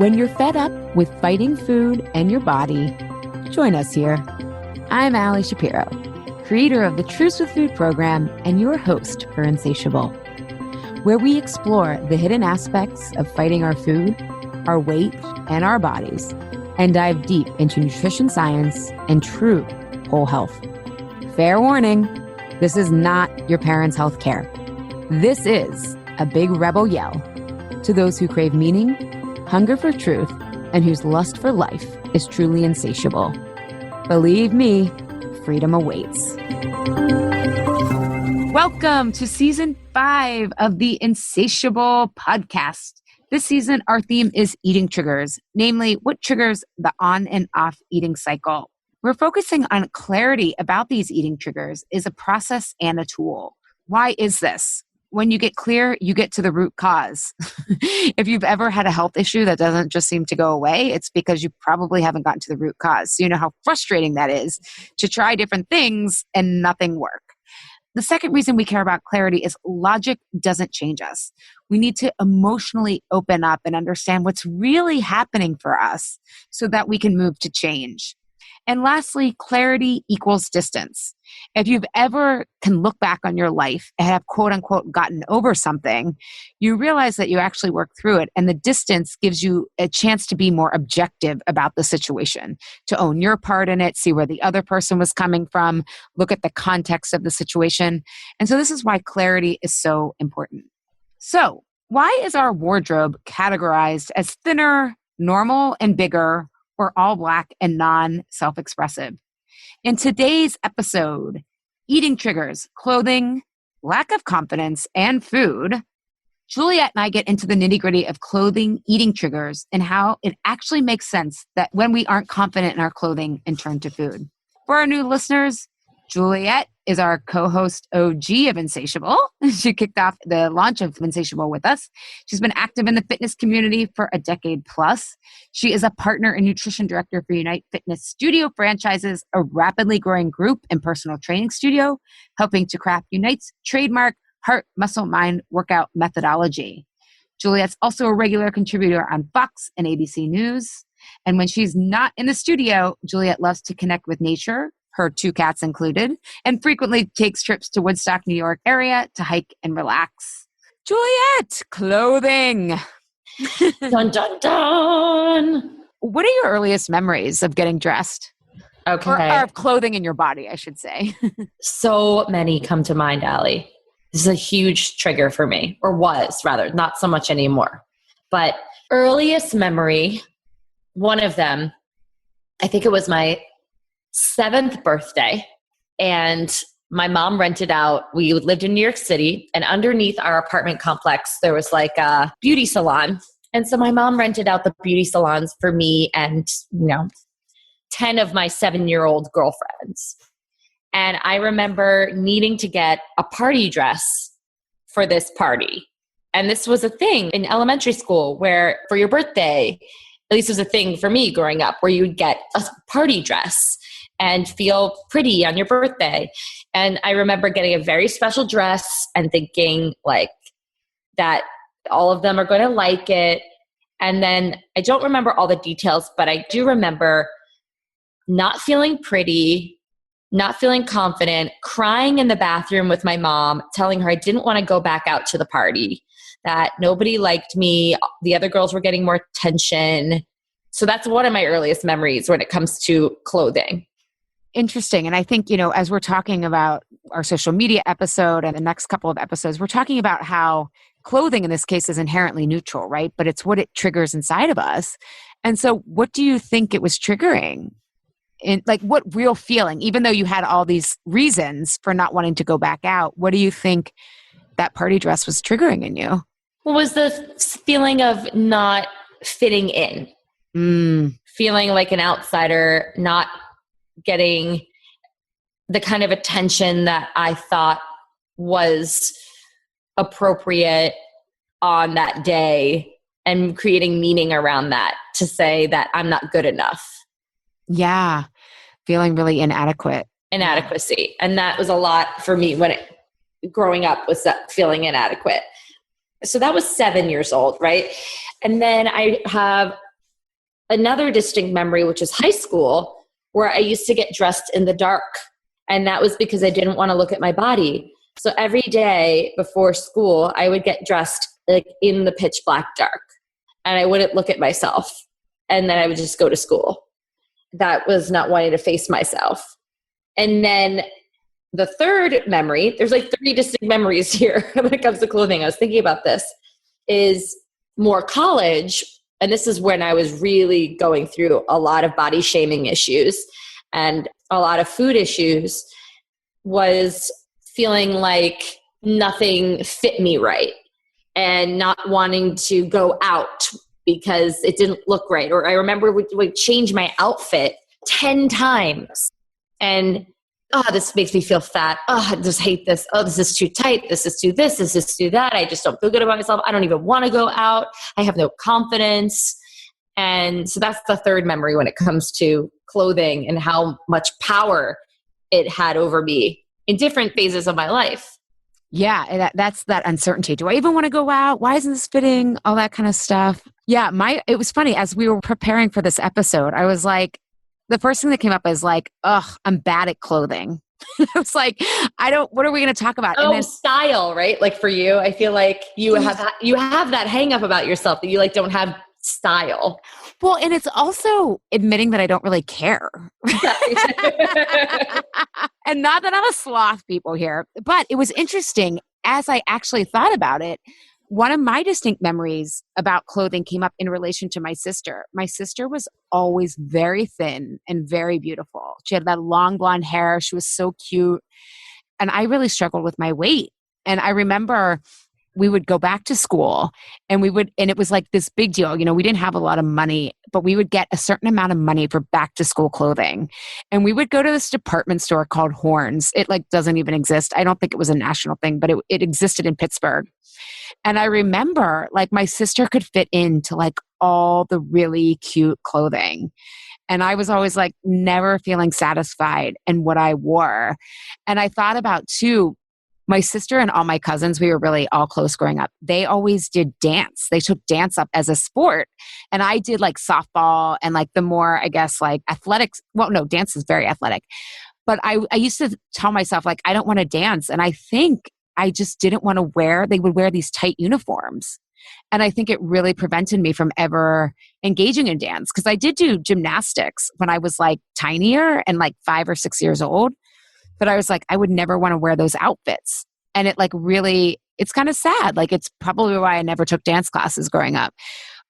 When you're fed up with fighting food and your body, join us here. I'm Ali Shapiro, creator of the Truce with Food program and your host for Insatiable, where we explore the hidden aspects of fighting our food, our weight, and our bodies, and dive deep into nutrition science and true whole health. Fair warning, this is not your parents' health care. This is a big rebel yell to those who crave meaning, hunger for truth, and whose lust for life is truly insatiable. Believe me, freedom awaits. Welcome to season 5 of the Insatiable podcast. This season, our theme is eating triggers, namely what triggers the on and off eating cycle. We're focusing on clarity about these eating triggers is a process and a tool. Why is this? When you get clear, you get to the root cause. If you've ever had a health issue that doesn't just seem to go away, it's because you probably haven't gotten to the root cause. So you know how frustrating that is to try different things and nothing work. The second reason we care about clarity is logic doesn't change us. We need to emotionally open up and understand what's really happening for us so that we can move to change. And lastly, clarity equals distance. If you've ever can look back on your life and have quote unquote gotten over something, you realize that you actually worked through it. And the distance gives you a chance to be more objective about the situation, to own your part in it, see where the other person was coming from, look at the context of the situation. And so this is why clarity is so important. So why is our wardrobe categorized as thinner, normal, and bigger, or all Black and non-self-expressive? In today's episode, eating triggers, clothing, lack of confidence, and food, Juliet and I get into the nitty-gritty of clothing, eating triggers, and how it actually makes sense that when we aren't confident in our clothing and turn to food. For our new listeners, Juliet is our co-host OG of Insatiable. She kicked off the launch of Insatiable with us. She's been active in the fitness community for a decade plus. She is a partner and nutrition director for Unite Fitness Studio Franchises, a rapidly growing group and personal training studio, helping to craft Unite's trademark heart, muscle, mind workout methodology. Juliet's also a regular contributor on Fox and ABC News. And when she's not in the studio, Juliet loves to connect with nature, her 2 cats included, and frequently takes trips to Woodstock, New York area to hike and relax. Juliet, clothing. Dun, dun, dun. What are your earliest memories of getting dressed? Okay. Or of clothing in your body, I should say. So many come to mind, Ali. This is a huge trigger for me, or was rather, not so much anymore. But earliest memory, one of them, I think it was my 7th birthday, and my mom rented out, we lived in New York City, and underneath our apartment complex there was like a beauty salon. And so my mom rented out the beauty salons for me and 10 of my 7-year-old girlfriends. And I remember needing to get a party dress for this party. And this was a thing in elementary school where for your birthday, at least it was a thing for me growing up, where you would get a party dress and feel pretty on your birthday. And I remember getting a very special dress and thinking like that all of them are going to like it. And then I don't remember all the details, but I do remember not feeling pretty, not feeling confident, crying in the bathroom with my mom, telling her I didn't want to go back out to the party, that nobody liked me, the other girls were getting more attention. So that's one of my earliest memories when it comes to clothing. Interesting. And I think, as we're talking about our social media episode and the next couple of episodes, we're talking about how clothing in this case is inherently neutral, right? But it's what it triggers inside of us. And so what do you think it was triggering? In like what real feeling, even though you had all these reasons for not wanting to go back out, what do you think that party dress was triggering in you? What was the feeling of not fitting in? Feeling like an outsider, not getting the kind of attention that I thought was appropriate on that day, and creating meaning around that to say that I'm not good enough. Yeah. Feeling really inadequate. Inadequacy. And that was a lot for me growing up, was that feeling inadequate. So that was 7 years old, right? And then I have another distinct memory, which is high school, where I used to get dressed in the dark. And that was because I didn't want to look at my body. So every day before school, I would get dressed like in the pitch black dark, and I wouldn't look at myself. And then I would just go to school. That was not wanting to face myself. And then the third memory, there's like 3 distinct memories here when it comes to clothing. I was thinking about this, is more college. And this is when I was really going through a lot of body shaming issues and a lot of food issues, was feeling like nothing fit me right and not wanting to go out because it didn't look right. Or I remember would change my outfit 10 times and, oh, this makes me feel fat. Oh, I just hate this. Oh, this is too tight. This is too this. This is too that. I just don't feel good about myself. I don't even want to go out. I have no confidence. And so that's the third memory when it comes to clothing and how much power it had over me in different phases of my life. Yeah, that's that uncertainty. Do I even want to go out? Why isn't this fitting? All that kind of stuff. Yeah, it was funny as we were preparing for this episode. I was like, the first thing that came up is like, ugh, I'm bad at clothing. I was like, what are we going to talk about? Oh, and then, style, right? Like for you, I feel like you have that hang up about yourself that you like don't have style. Well, and it's also admitting that I don't really care. And not that I'm a sloth, people here, but it was interesting as I actually thought about it. One of my distinct memories about clothing came up in relation to my sister. My sister was always very thin and very beautiful. She had that long blonde hair. She was so cute. And I really struggled with my weight. And I remember we would go back to school and it was like this big deal. You know, we didn't have a lot of money, but we would get a certain amount of money for back to school clothing. And we would go to this department store called Horns. It like doesn't even exist. I don't think it was a national thing, but it existed in Pittsburgh. And I remember like my sister could fit into like all the really cute clothing. And I was always like never feeling satisfied in what I wore. And I thought about too, my sister and all my cousins, we were really all close growing up. They always did dance. They took dance up as a sport. And I did like softball and like the more, I guess, like athletics. Well, no, dance is very athletic. But I used to tell myself like, I don't want to dance. And I think I just didn't want to they would wear these tight uniforms. And I think it really prevented me from ever engaging in dance. Because I did do gymnastics when I was like tinier and like 5 or 6 years old. But I was like, I would never want to wear those outfits. And it like really, it's kind of sad. Like it's probably why I never took dance classes growing up.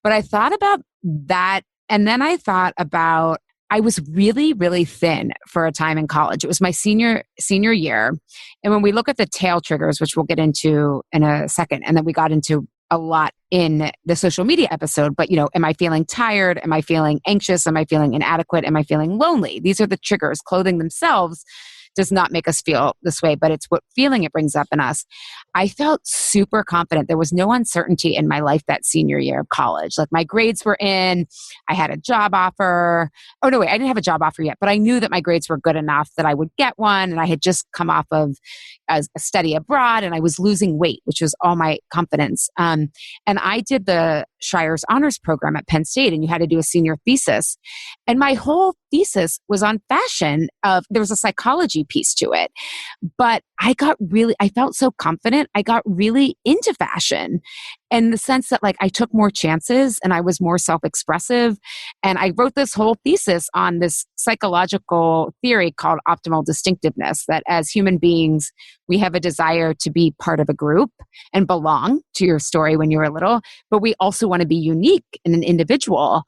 But I thought about that. And then I thought about, I was really, really thin for a time in college. It was my senior year. And when we look at the tail triggers, which we'll get into in a second, and then we got into a lot in the social media episode, but you know, am I feeling tired? Am I feeling anxious? Am I feeling inadequate? Am I feeling lonely? These are the triggers. Clothing themselves does not make us feel this way, but it's what feeling it brings up in us. I felt super confident. There was no uncertainty in my life that senior year of college. Like my grades were in, I had a job offer. Oh no, wait, I didn't have a job offer yet, but I knew that my grades were good enough that I would get one. And I had just come off of a study abroad and I was losing weight, which was all my confidence. And I did the Shire's Honors Program at Penn State, and you had to do a senior thesis. And my whole thesis was on fashion. There was a psychology piece to it, but I felt so confident. I got really into fashion in the sense that like I took more chances and I was more self-expressive. And I wrote this whole thesis on this psychological theory called optimal distinctiveness, that as human beings, we have a desire to be part of a group and belong to your story when you were little, but we also want to be unique and an individual.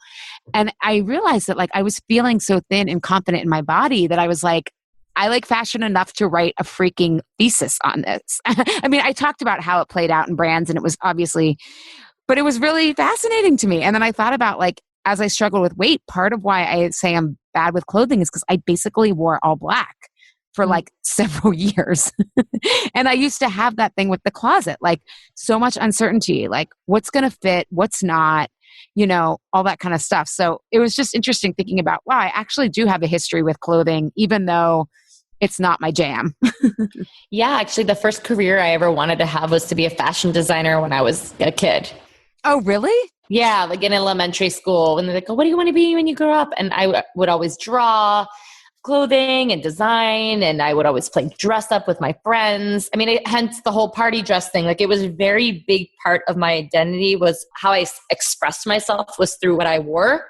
And I realized that like I was feeling so thin and confident in my body that I was like, I like fashion enough to write a freaking thesis on this. I mean, I talked about how it played out in brands and it was obviously, but it was really fascinating to me. And then I thought about like, as I struggle with weight, part of why I say I'm bad with clothing is because I basically wore all black for like several years. And I used to have that thing with the closet, like so much uncertainty, like what's going to fit, what's not, you know, all that kind of stuff. So it was just interesting thinking about, wow, I actually do have a history with clothing, even though it's not my jam. Yeah, actually the first career I ever wanted to have was to be a fashion designer when I was a kid. Oh, really? Yeah, like in elementary school when they're like, oh, what do you want to be when you grow up? And I would always draw clothing and design, and I would always play dress up with my friends. I mean, hence the whole party dress thing. Like, it was a very big part of my identity, was how I expressed myself was through what I wore.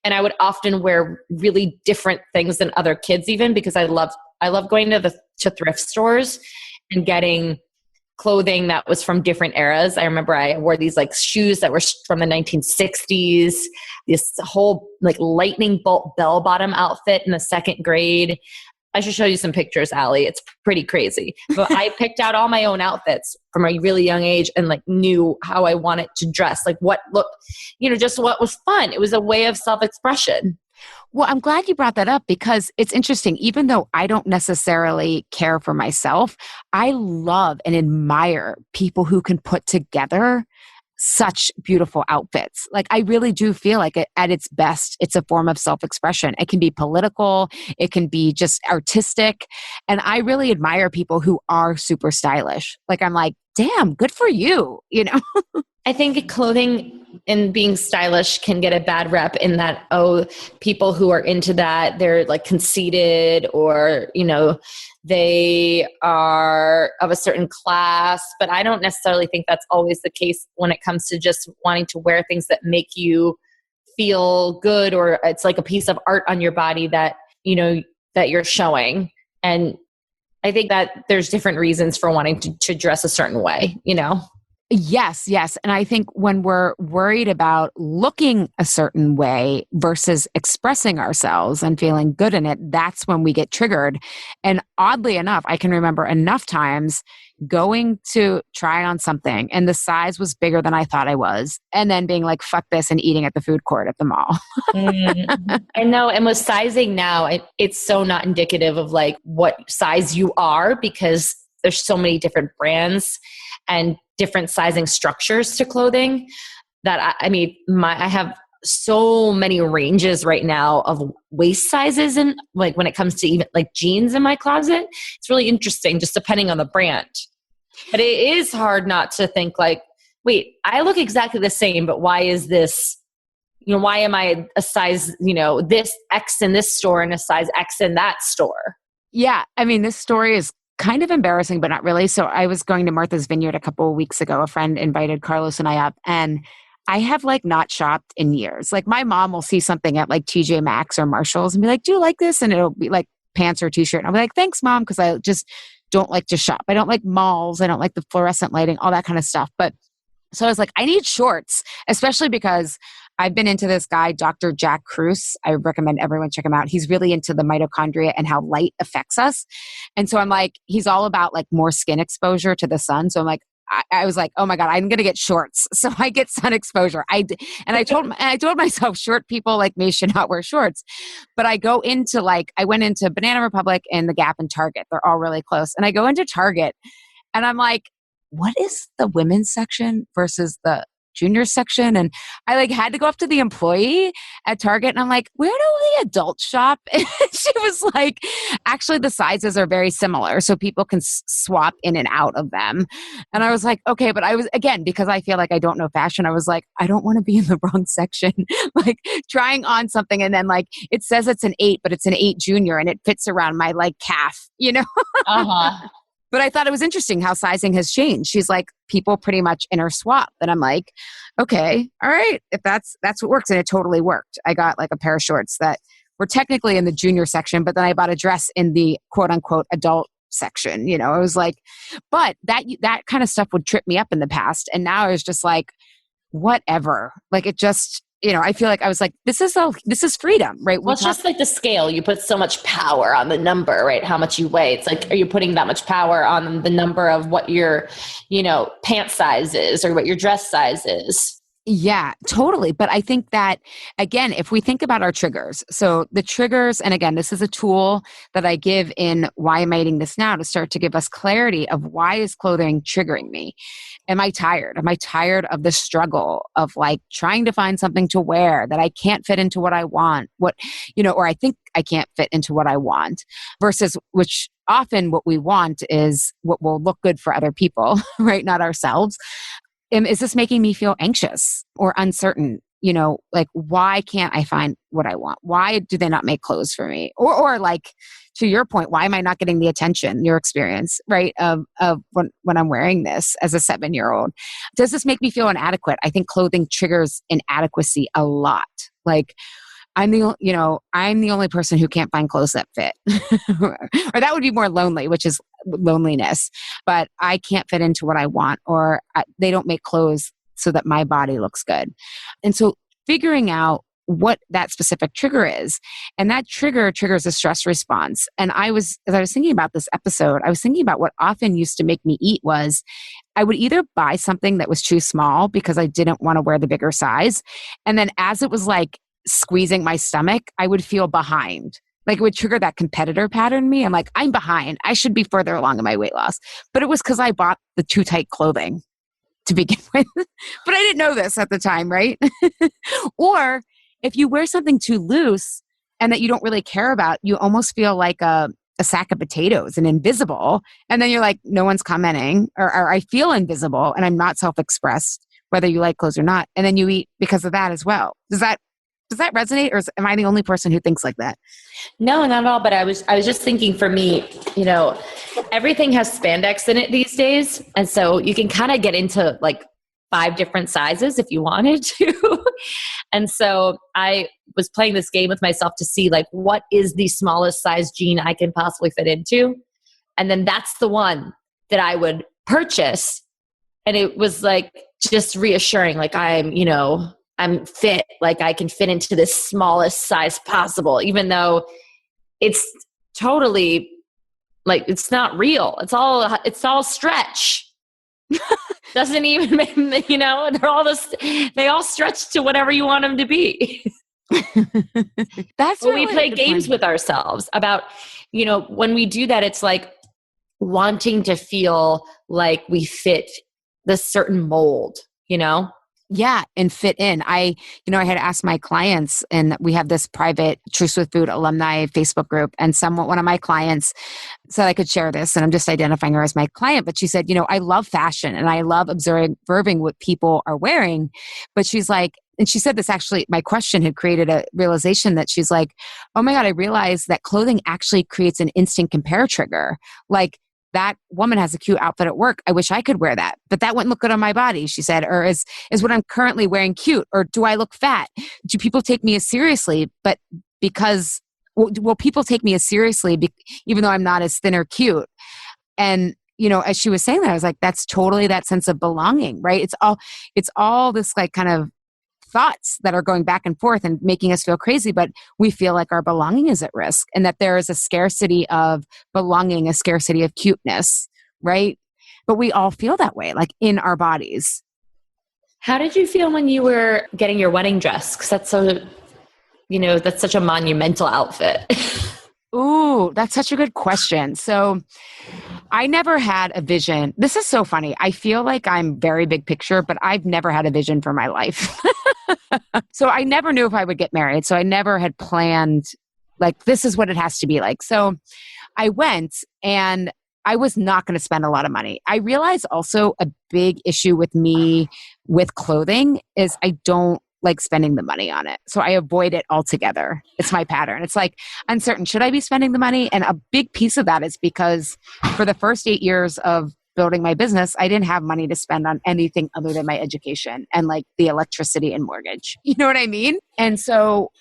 And I would often wear really different things than other kids, even because I love going to thrift stores and getting clothing that was from different eras. I remember I wore these like shoes that were from the 1960s, this whole like lightning bolt bell bottom outfit in the second grade. I should show you some pictures, Ali. It's pretty crazy. But I picked out all my own outfits from a really young age and like knew how I wanted to dress, like what looked, just what was fun. It was a way of self-expression. Well, I'm glad you brought that up because it's interesting. Even though I don't necessarily care for myself, I love and admire people who can put together such beautiful outfits. Like, I really do feel like at its best, it's a form of self-expression. It can be political, it can be just artistic. And I really admire people who are super stylish. Like, I'm like, damn, good for you, I think clothing and being stylish can get a bad rep in that, people who are into that, they're like conceited, or, they are of a certain class. But I don't necessarily think that's always the case when it comes to just wanting to wear things that make you feel good, or it's like a piece of art on your body that, that you're showing. And I think that there's different reasons for wanting to dress a certain way, Yes. And I think when we're worried about looking a certain way versus expressing ourselves and feeling good in it, that's when we get triggered. And oddly enough, I can remember enough times going to try on something and the size was bigger than I thought I was. And then being like, fuck this, and eating at the food court at the mall. I know. And with sizing now, it's so not indicative of like what size you are, because there's so many different brands and different sizing structures to clothing that I have so many ranges right now of waist sizes, and like when it comes to even like jeans in my closet, it's really interesting just depending on the brand. But it is hard not to think like, wait, I look exactly the same, but why is this, why am I a size, this X in this store and a size X in that store? Yeah. I mean, this story is kind of embarrassing, but not really. So I was going to Martha's Vineyard a couple of weeks ago. A friend invited Carlos and I up, and I have like not shopped in years. Like, my mom will see something at like TJ Maxx or Marshall's and be like, do you like this? And it'll be like pants or t-shirt. And I'll be like, thanks, Mom. Cause I just don't like to shop. I don't like malls. I don't like the fluorescent lighting, all that kind of stuff. But so I was like, I need shorts, especially because I've been into this guy, Dr. Jack Kruse. I recommend everyone check him out. He's really into the mitochondria and how light affects us. And so I'm like, he's all about like more skin exposure to the sun. So I'm like, I was like, oh my God, I'm going to get shorts. So I get sun exposure. I told myself short people like me should not wear shorts. But I went into Banana Republic and the Gap and Target. They're all really close. And I go into Target and I'm like, what is the women's section versus the junior section? And I like had to go up to the employee at Target and I'm like, where do the adults shop? And she was like, actually the sizes are very similar, so people can swap in and out of them. And I was like, okay, but I was, again, because I feel like I don't know fashion, I was like, I don't want to be in the wrong section, like trying on something and then like it says it's an 8, but it's an 8 junior and it fits around my like calf, Uh-huh. But I thought it was interesting how sizing has changed. She's like, people pretty much interswap. And I'm like, okay, all right, if that's what works. And it totally worked. I got like a pair of shorts that were technically in the junior section, but then I bought a dress in the quote unquote adult section. It was like, but that kind of stuff would trip me up in the past. And now it's just like, whatever. Like it just, I feel like I was like, this is freedom, right? Well, it's just like the scale. You put so much power on the number, right? How much you weigh. It's like, are you putting that much power on the number of what your, pant size is or what your dress size is? Yeah, totally. But I think that, again, if we think about our triggers, so the triggers, and again, this is a tool that I give in Why Am I Eating This Now to start to give us clarity of why is clothing triggering me? Am I tired? Am I tired of the struggle of like trying to find something to wear that I can't fit into what I want, or I think I can't fit into what I want, versus which often what we want is what will look good for other people, right? Not ourselves. is this making me feel anxious or uncertain? You know, like, why can't I find what I want? Why do they not make clothes for me? Or like, to your point, why am I not getting the attention, your experience, right? Of when I'm wearing this as a 7-year-old, does this make me feel inadequate? I think clothing triggers inadequacy a lot. Like, I'm the only person who can't find clothes that fit. Or that would be more lonely, which is loneliness. But I can't fit into what I want, or they don't make clothes so that my body looks good. And so figuring out what that specific trigger is, and that trigger triggers a stress response. And as I was thinking about this episode, I was thinking about what often used to make me eat was I would either buy something that was too small because I didn't want to wear the bigger size. And then as it was like squeezing my stomach, I would feel behind. Like, it would trigger that competitor pattern in me. I'm like, I'm behind. I should be further along in my weight loss. But it was because I bought the too tight clothing to begin with. But I didn't know this at the time, right? Or if you wear something too loose and that you don't really care about, you almost feel like a sack of potatoes and invisible. And then you're like, no one's commenting, or I feel invisible and I'm not self-expressed, whether you like clothes or not. And then you eat because of that as well. Does that resonate, or am I the only person who thinks like that? No, not at all. But I was just thinking, for me, everything has spandex in it these days. And so you can kind of get into like 5 different sizes if you wanted to. And so I was playing this game with myself to see like, what is the smallest size jean I can possibly fit into? And then that's the one that I would purchase. And it was like just reassuring, like I'm fit, like I can fit into the smallest size possible, even though it's totally like, it's not real. It's all stretch. Doesn't even make, they all stretch to whatever you want them to be. That's when really we play games with ourselves about, when we do that, it's like wanting to feel like we fit this certain mold, Yeah, and fit in. I had asked my clients, and we have this private Truth with Food alumni Facebook group, and one of my clients said I could share this, and I'm just identifying her as my client, but she said, I love fashion and I love observing what people are wearing. But she's like, and she said this actually, my question had created a realization that she's like, oh my God, I realized that clothing actually creates an instant compare trigger. Like, that woman has a cute outfit at work. I wish I could wear that, but that wouldn't look good on my body, she said. Or is what I'm currently wearing cute? Or do I look fat? Do people take me as seriously? But because, will people take me as seriously even though I'm not as thin or cute? And, as she was saying that, I was like, that's totally that sense of belonging, right? It's all this like kind of thoughts that are going back and forth and making us feel crazy, but we feel like our belonging is at risk, and that there is a scarcity of belonging, a scarcity of cuteness, right? But we all feel that way, like in our bodies. How did you feel when you were getting your wedding dress? Because that's such a monumental outfit. Ooh, that's such a good question. So I never had a vision. This is so funny. I feel like I'm very big picture, but I've never had a vision for my life. So I never knew if I would get married. So I never had planned, like, this is what it has to be like. So I went, and I was not going to spend a lot of money. I realized also a big issue with me with clothing is I don't like spending the money on it. So I avoid it altogether. It's my pattern. It's like, uncertain, should I be spending the money? And a big piece of that is because for the first 8 years of building my business, I didn't have money to spend on anything other than my education and like the electricity and mortgage. You know what I mean? And so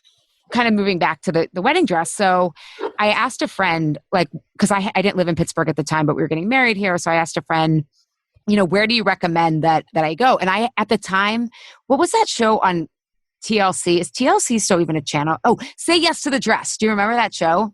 kind of moving back to the wedding dress. So I asked a friend, like, because I didn't live in Pittsburgh at the time, but we were getting married here. So I asked a friend, where do you recommend that I go? And I, at the time, what was that show on TLC? Is TLC still even a channel? Oh, Say Yes to the Dress. Do you remember that show?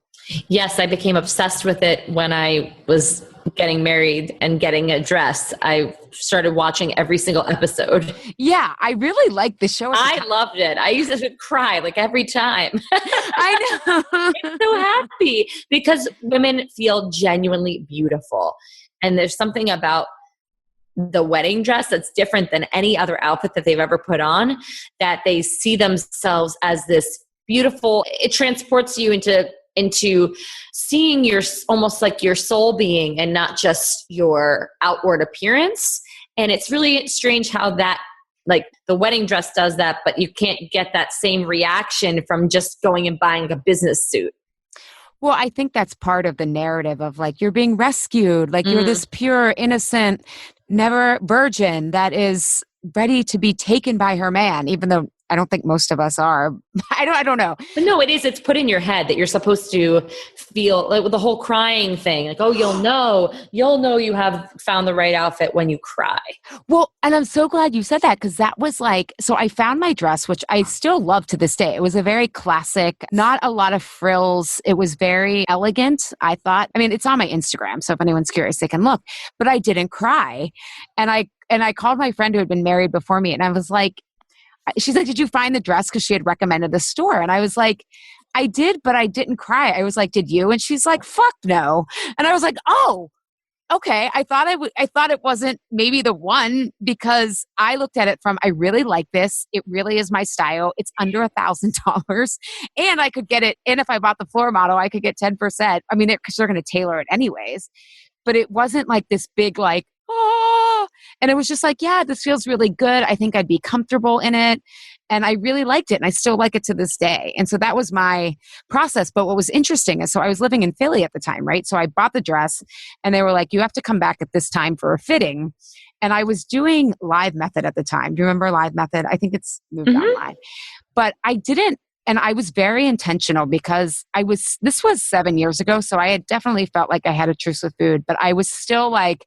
Yes, I became obsessed with it when I was getting married and getting a dress. I started watching every single episode. Yeah, I really liked the show. I loved it. I used to cry like every time. I know. I'm so happy because women feel genuinely beautiful. And there's something about the wedding dress that's different than any other outfit that they've ever put on, that they see themselves as this beautiful, it transports you into seeing your, almost like your soul being and not just your outward appearance. And it's really strange how that, like the wedding dress does that, but you can't get that same reaction from just going and buying a business suit. Well, I think that's part of the narrative of like, you're being rescued. Like you're this pure, innocent, never virgin that is ready to be taken by her man, even though I don't think most of us are. I don't know. But no, it is. It's put in your head that you're supposed to feel like with the whole crying thing. Like, oh, you'll know you have found the right outfit when you cry. Well, and I'm so glad you said that because that was like, so I found my dress, which I still love to this day. It was a very classic, not a lot of frills. It was very elegant, I thought. I mean, it's on my Instagram, so if anyone's curious, they can look. But I didn't cry. And I called my friend who had been married before me and I was like, she's like, did you find the dress? Because she had recommended the store. And I was like, I did, but I didn't cry. I was like, did you? And she's like, fuck no. And I was like, oh, okay. I thought it wasn't maybe the one because I looked at it from, I really like this. It really is my style. It's under $1,000 and I could get it. And if I bought the floor model, I could get 10%. I mean, because they're going to tailor it anyways, but it wasn't like this big, like, oh, and it was just like, yeah, this feels really good. I think I'd be comfortable in it. And I really liked it. And I still like it to this day. And so that was my process. But what was interesting is, so I was living in Philly at the time, right? So I bought the dress and they were like, you have to come back at this time for a fitting. And I was doing Live Method at the time. Do you remember Live Method? I think it's moved online. But I didn't. And I was very intentional because this was 7 years ago. So I had definitely felt like I had a truce with food, but I was still like,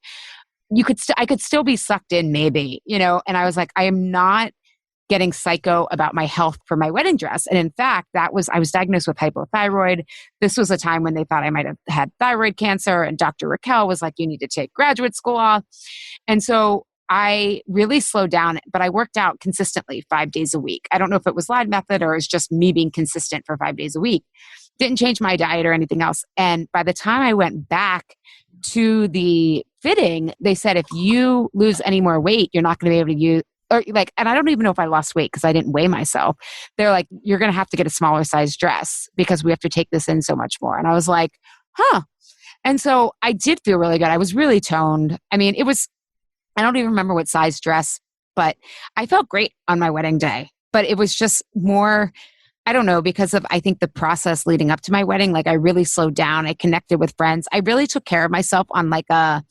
I could still be sucked in maybe, and I was like, I am not getting psycho about my health for my wedding dress. And in fact, I was diagnosed with hypothyroid. This was a time when they thought I might have had thyroid cancer. And Dr. Raquel was like, you need to take graduate school off. And so I really slowed down, but I worked out consistently 5 days a week. I don't know if it was Live Method or it's just me being consistent for 5 days a week. Didn't change my diet or anything else. And by the time I went back to the fitting, they said, if you lose any more weight, you're not going to be able to use, or like, and I don't even know if I lost weight because I didn't weigh myself. They're like, you're going to have to get a smaller size dress because we have to take this in so much more. And I was like, huh. And so I did feel really good. I was really toned. I mean, I don't even remember what size dress, but I felt great on my wedding day. But it was just more, I don't know, because of, I think, the process leading up to my wedding. Like I really slowed down. I connected with friends. I really took care of myself on like I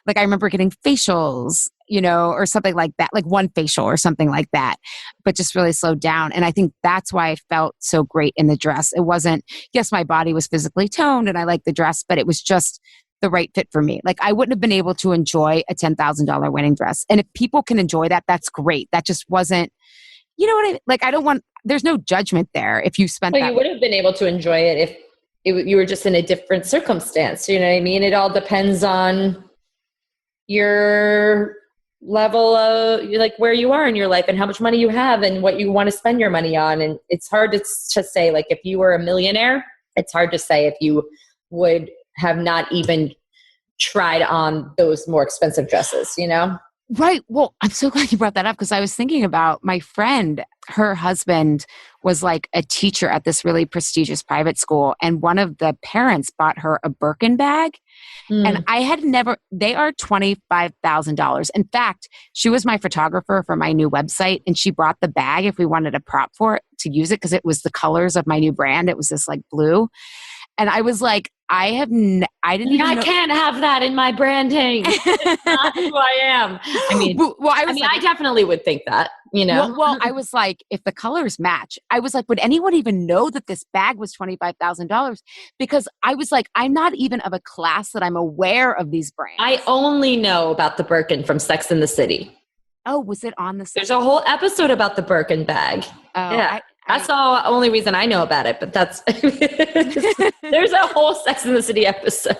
remember getting facials, or something like that, like one facial or something like that, but just really slowed down. And I think that's why I felt so great in the dress. It wasn't, yes, my body was physically toned and I liked the dress, but it was just the right fit for me. Like I wouldn't have been able to enjoy a $10,000 wedding dress. And if people can enjoy that, that's great. That just wasn't, you know what I mean? Like there's no judgment there if you spent that. You would have been able to enjoy it if you were just in a different circumstance. You know what I mean? It all depends on your level of like where you are in your life and how much money you have and what you want to spend your money on. And it's hard to say, like, if you were a millionaire, it's hard to say if you would have not even tried on those more expensive dresses, Right. Well, I'm so glad you brought that up because I was thinking about my friend. Her husband was like a teacher at this really prestigious private school. And one of the parents bought her a Birkin bag. And I had they are $25,000. In fact, she was my photographer for my new website. And she brought the bag if we wanted a prop for it to use it because it was the colors of my new brand. It was this like blue. And I was like, I can't have that in my branding. It's not who I am. I mean, I definitely would think that, Well, I was like, if the colors match, I was like, would anyone even know that this bag was $25,000? Because I was like, I'm not even of a class that I'm aware of these brands. I only know about the Birkin from Sex and the City. Oh, was it on the? There's a whole episode about the Birkin bag. Oh, yeah. That's the only reason I know about it, but that's, there's a whole Sex and the City episode.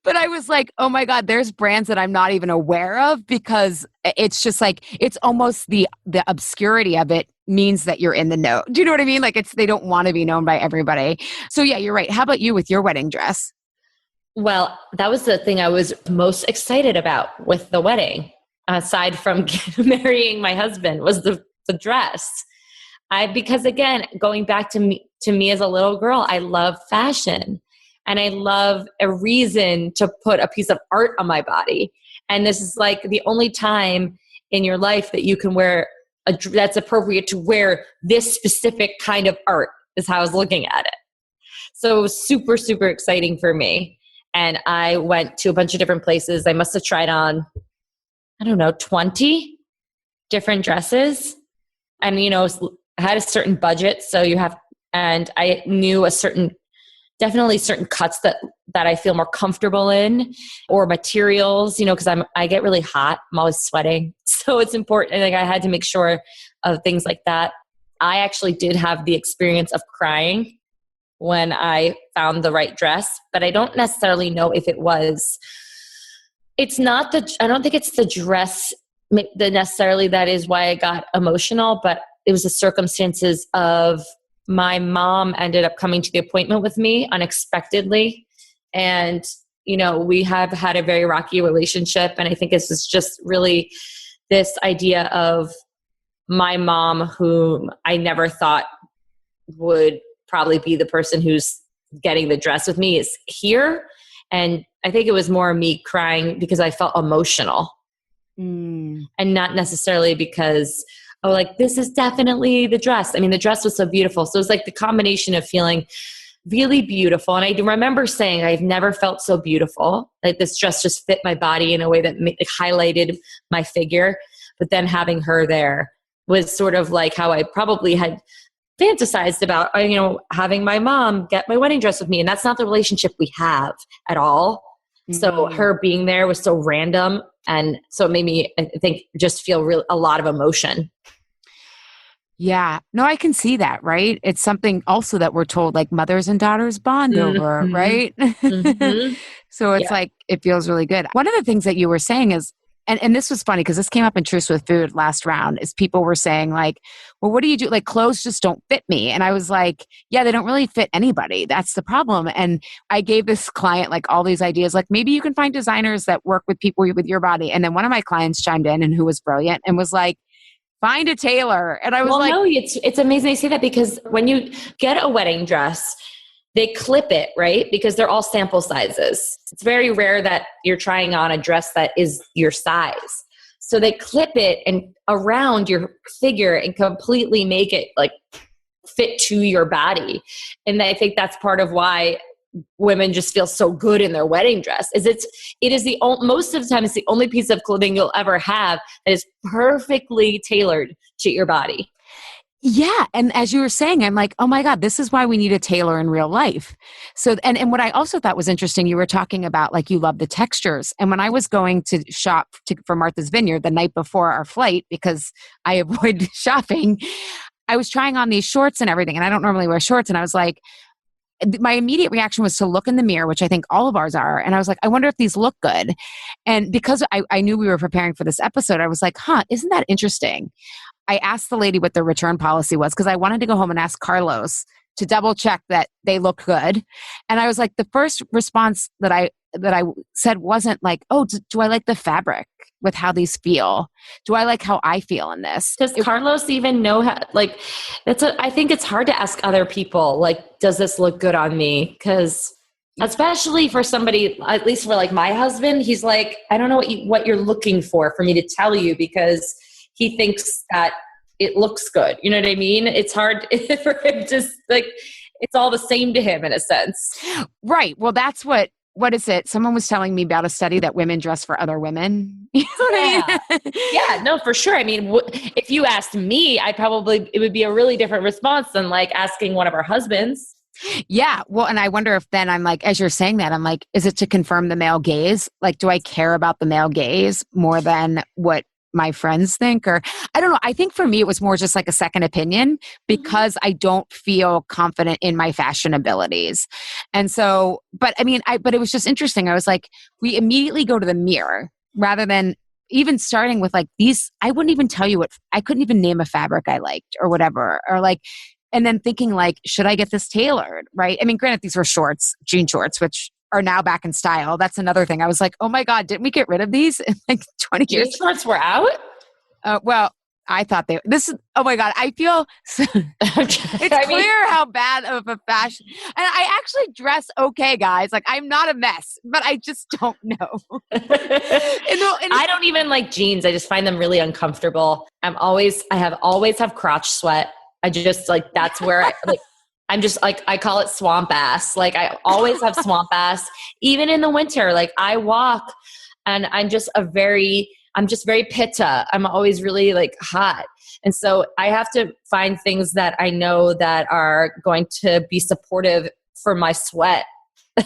But I was like, oh my God, there's brands that I'm not even aware of because it's just like, it's almost the obscurity of it means that you're in the know. Do you know what I mean? Like they don't want to be known by everybody. So yeah, you're right. How about you with your wedding dress? Well, that was the thing I was most excited about with the wedding, aside from marrying my husband, was the dress. Because again, going back to me as a little girl, I love fashion and I love a reason to put a piece of art on my body. And this is like the only time in your life that you can wear that's appropriate to wear this specific kind of art, is how I was looking at it. So it was super, super exciting for me. And I went to a bunch of different places. I must have tried on, 20 different dresses. And, I had a certain budget. So and I knew definitely certain cuts that I feel more comfortable in, or materials, because I get really hot. I'm always sweating. So it's important. Like, I had to make sure of things like that. I actually did have the experience of crying when I found the right dress, but I don't necessarily know if I don't think it's the dress necessarily that is why I got emotional, but it was the circumstances of my mom ended up coming to the appointment with me unexpectedly. And, we have had a very rocky relationship. And I think this is just really this idea of my mom, whom I never thought would probably be the person who's getting the dress with me, is here. And I think it was more me crying because I felt emotional and not necessarily because, this is definitely the dress. I mean, the dress was so beautiful. So it was like the combination of feeling really beautiful. And I remember saying, I've never felt so beautiful. Like, this dress just fit my body in a way that highlighted my figure. But then having her there was sort of like how I probably had fantasized about, having my mom get my wedding dress with me. And that's not the relationship we have at all. Mm-hmm. So her being there was so random. And so it made me, I think, just feel a lot of emotion. Yeah. No, I can see that, right? It's something also that we're told, like, mothers and daughters bond over, right? Mm-hmm. So it's like, it feels really good. One of the things that you were saying is, and this was funny because this came up in Truths with Food last round, is people were saying, like, well, what do you do? Like, clothes just don't fit me. And I was like, yeah, they don't really fit anybody. That's the problem. And I gave this client like all these ideas, like, maybe you can find designers that work with people with your body. And then one of my clients chimed in, and who was brilliant, and was like, find a tailor. And I was no, it's amazing you say that, because when you get a wedding dress, they clip it, right? Because they're all sample sizes. It's very rare that you're trying on a dress that is your size. So they clip it and around your figure and completely make it like fit to your body. And I think that's part of why women just feel so good in their wedding dress. Most of the time it's the only piece of clothing you'll ever have that is perfectly tailored to your body. Yeah. And as you were saying, I'm like, oh my God, this is why we need a tailor in real life. So, and what I also thought was interesting, you were talking about, like, you love the textures. And when I was going to shop for Martha's Vineyard the night before our flight, because I avoid shopping, I was trying on these shorts and everything. And I don't normally wear shorts. And I was like, my immediate reaction was to look in the mirror, which I think all of ours are. And I was like, I wonder if these look good. And because I knew we were preparing for this episode, I was like, isn't that interesting? I asked the lady what the return policy was, because I wanted to go home and ask Carlos to double check that they look good. And I was like, the first response that I said wasn't like, oh, do I like the fabric with how these feel? Do I like how I feel in this? Does Carlos even know how, like, I think it's hard to ask other people, like, does this look good on me? Because especially for somebody, at least for like my husband, he's like, I don't know what you're looking for me to tell you, because he thinks that it looks good. You know what I mean? It's hard for him to, like, it's all the same to him in a sense. Right. Well, that's what is it? Someone was telling me about a study that women dress for other women. You know what I mean? Yeah, no, for sure. I mean, if you asked me, it would be a really different response than like asking one of our husbands. Yeah. Well, and I wonder if then I'm like, as you're saying that, I'm like, is it to confirm the male gaze? Like, do I care about the male gaze more than what my friends think? Or I don't know. I think for me, it was more just like a second opinion, because I don't feel confident in my fashion abilities. And so, but I mean, but it was just interesting. I was like, we immediately go to the mirror rather than even starting with like these. I wouldn't even tell you I couldn't even name a fabric I liked or whatever, or like, and then thinking like, should I get this tailored? Right. I mean, granted, these were shorts, jean shorts, which are now back in style. That's another thing. I was like, oh my God, didn't we get rid of these in like 20 years? Jean shorts were out? Well, I thought oh my God, I feel, it's clear how bad of a fashion, and I actually dress okay, guys. Like, I'm not a mess, but I just don't know. I don't even like jeans. I just find them really uncomfortable. I have always have crotch sweat. I just like, that's where I'm just like, I call it swamp ass. Like, I always have swamp ass, even in the winter. Like, I walk and I'm just very pitta. I'm always really like hot. And so I have to find things that I know that are going to be supportive for my sweat.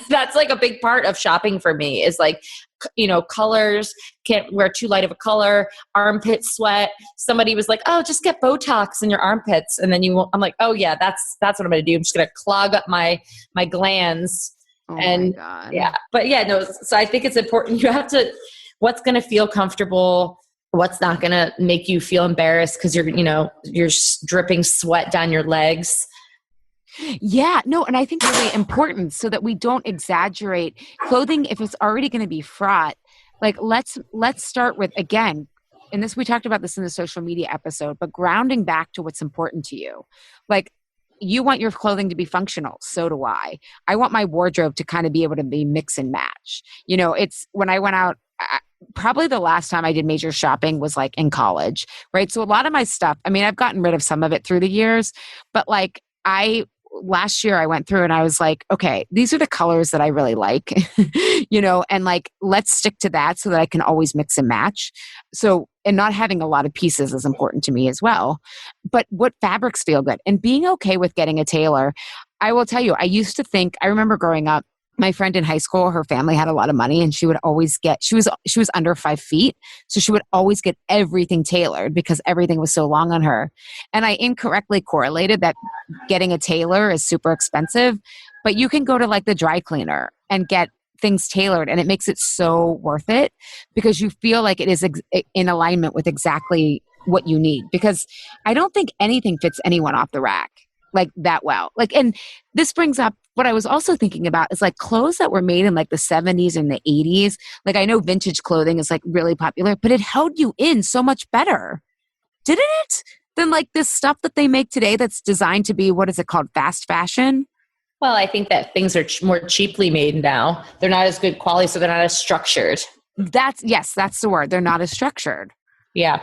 That's like a big part of shopping for me, is like, colors. Can't wear too light of a color. Armpit sweat. Somebody was like, oh, just get Botox in your armpits. And then I'm like, oh yeah, that's what I'm going to do. I'm just going to clog up my glands. Oh and my God. Yeah, but yeah, no. So I think it's important. You have to, what's going to feel comfortable, what's not going to make you feel embarrassed because you're dripping sweat down your legs. Yeah, no, and I think really important so that we don't exaggerate clothing if it's already going to be fraught. Like, let's start with, again, and we talked about this in the social media episode, but grounding back to what's important to you. Like, you want your clothing to be functional. So do I. I want my wardrobe to kind of be able to be mix and match. It's when I went out, probably the last time I did major shopping was like in college, right? So a lot of my stuff, I mean, I've gotten rid of some of it through the years, but like last year I went through and I was like, okay, these are the colors that I really like, and like, let's stick to that so that I can always mix and match. So, and not having a lot of pieces is important to me as well. But what fabrics feel good and being okay with getting a tailor. I will tell you, I remember growing up, my friend in high school, her family had a lot of money and she would always she was under 5 feet. So she would always get everything tailored because everything was so long on her. And I incorrectly correlated that getting a tailor is super expensive, but you can go to like the dry cleaner and get things tailored and it makes it so worth it because you feel like it is in alignment with exactly what you need. Because I don't think anything fits anyone off the rack like that well. Like, and this brings up what I was also thinking about is like clothes that were made in like the 70s and the 80s. Like, I know vintage clothing is like really popular, but it held you in so much better, didn't it? Than like this stuff that they make today that's designed to be, what is it called? Fast fashion? Well, I think that things are more cheaply made now. They're not as good quality, so they're not as structured. That's the word. They're not as structured. Yeah.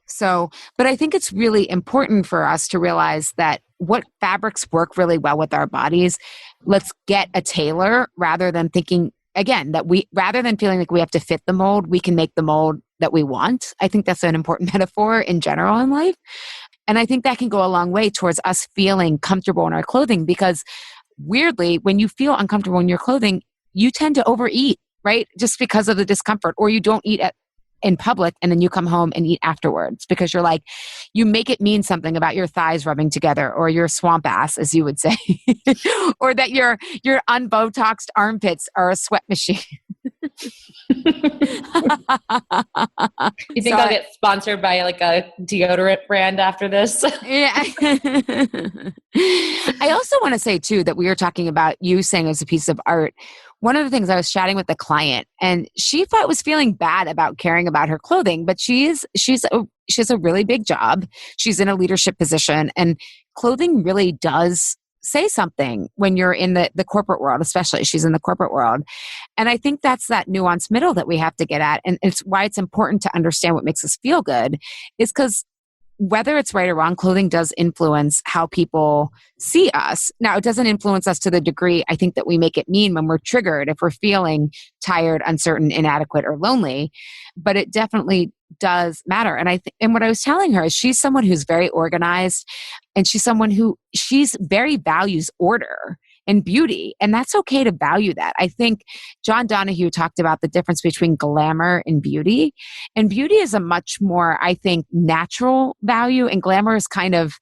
So, but I think it's really important for us to realize that what fabrics work really well with our bodies, let's get a tailor rather than thinking, again, that rather than feeling like we have to fit the mold, we can make the mold that we want. I think that's an important metaphor in general in life. And I think that can go a long way towards us feeling comfortable in our clothing because weirdly, when you feel uncomfortable in your clothing, you tend to overeat, right? Just because of the discomfort, or you don't eat in public and then you come home and eat afterwards because you're like, you make it mean something about your thighs rubbing together or your swamp ass, as you would say, or that your unbotoxed armpits are a sweat machine. You think I'll get sponsored by like a deodorant brand after this? Yeah. I also want to say too that we were talking about you saying as a piece of art. One of the things I was chatting with a client and she was feeling bad about caring about her clothing, but she has a really big job. She's in a leadership position and clothing really does say something when you're in the corporate world, especially she's in the corporate world. And I think that's that nuanced middle that we have to get at. And it's why it's important to understand what makes us feel good is because whether it's right or wrong, clothing does influence how people see us. Now, it doesn't influence us to the degree I think that we make it mean when we're triggered, if we're feeling tired, uncertain, inadequate, or lonely, but it definitely does matter. And and what I was telling her is she's someone who's very organized and she's someone who very values order and beauty. And that's okay to value that. I think John Donahue talked about the difference between glamour and beauty. And beauty is a much more, I think, natural value. And glamour is kind of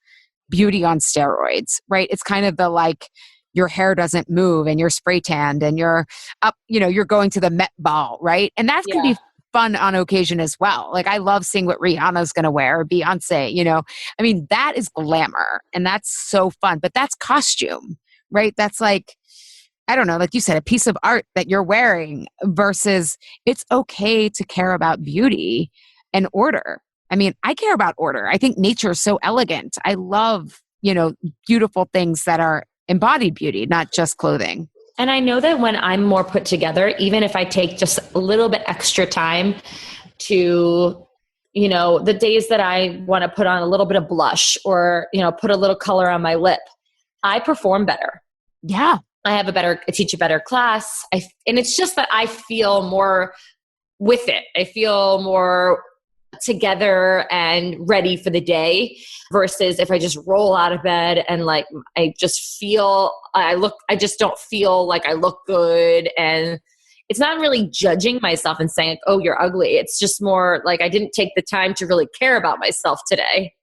beauty on steroids, right? It's kind of the like, your hair doesn't move and you're spray tanned and you're up, you're going to the Met Ball, right? And that can be fun on occasion as well. Like I love seeing what Rihanna's going to wear or Beyonce, I mean, that is glamour and that's so fun, but that's costume. Right? That's like, I don't know, like you said, a piece of art that you're wearing versus it's okay to care about beauty and order. I mean, I care about order. I think nature is so elegant. I love, beautiful things that are embodied beauty, not just clothing. And I know that when I'm more put together, even if I take just a little bit extra time to, the days that I want to put on a little bit of blush or, put a little color on my lip, I perform better. Yeah. I teach a better class. And it's just that I feel more with it. I feel more together and ready for the day versus if I just roll out of bed and like I just don't feel like I look good. And it's not really judging myself and saying, oh, you're ugly. It's just more like I didn't take the time to really care about myself today.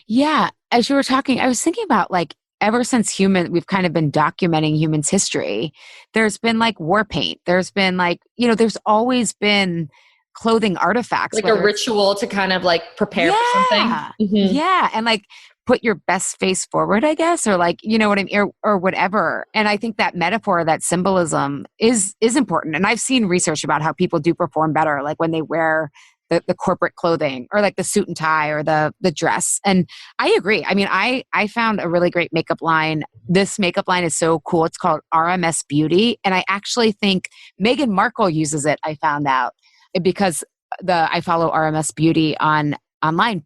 Yeah. As you were talking, I was thinking about like ever since we've kind of been documenting humans' history, there's been like war paint. There's been like, there's always been clothing artifacts. Like a ritual to kind of like prepare for something. Mm-hmm. Yeah. And like put your best face forward, I guess, or like, you know what I mean, or whatever. And I think that metaphor, that symbolism is important. And I've seen research about how people do perform better, like when they wear the corporate clothing or like the suit and tie or the dress. And I agree. I mean, I found a really great makeup line. This makeup line is so cool. It's called RMS Beauty. And I actually think Meghan Markle uses it, I found out, because I follow RMS Beauty online.